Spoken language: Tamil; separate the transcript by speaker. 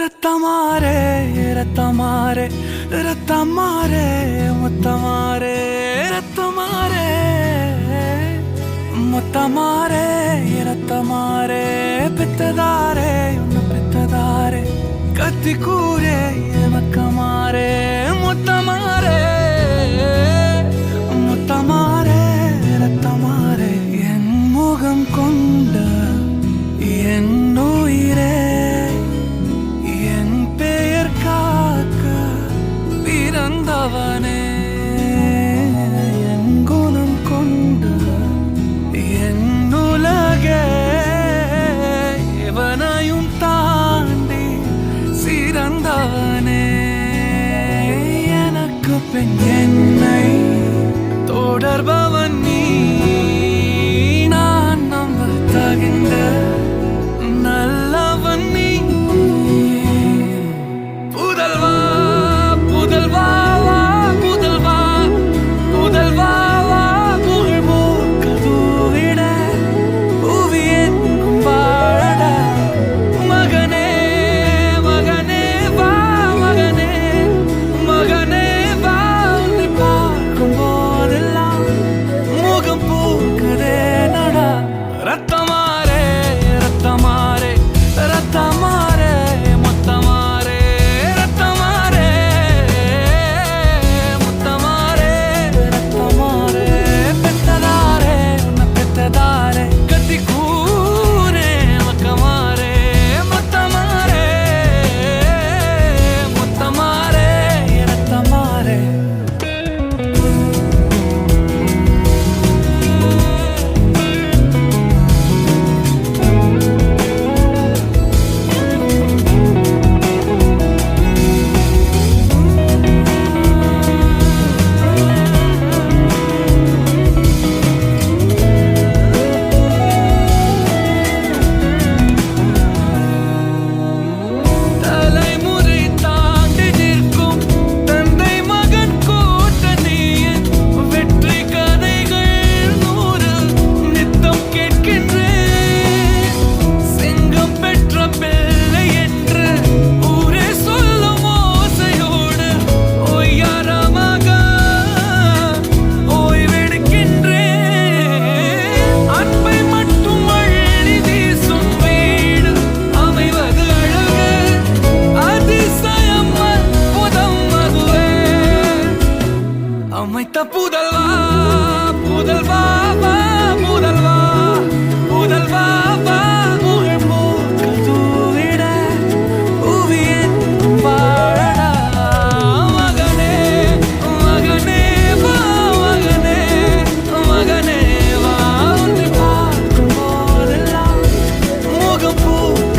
Speaker 1: ரத்தமாரே ரத்தமாரே ரத்தமாரே முத்தமாரே ரத்தமாரே முத்தமாரே ரத்தமாரே பெத்ததாரே உன்னை பெத்ததாரே கத்தி கூரே மக்கமாரே முத்தமாரே முத்தமாரே ரத்தமாரே என் முகம் கொண்ட என் உயிரே பிறந்தவனே என் குணம் கொண்டு என் உலகே இவனையும் தாண்டி சிறந்தவனே எனக்கு பெண் என்னை தொடர்பவன் நீ நான் நம்ப தகின்ற நல்லவன் நீ புதல்வா புதல்வா புதல்வா புதல்வா Muga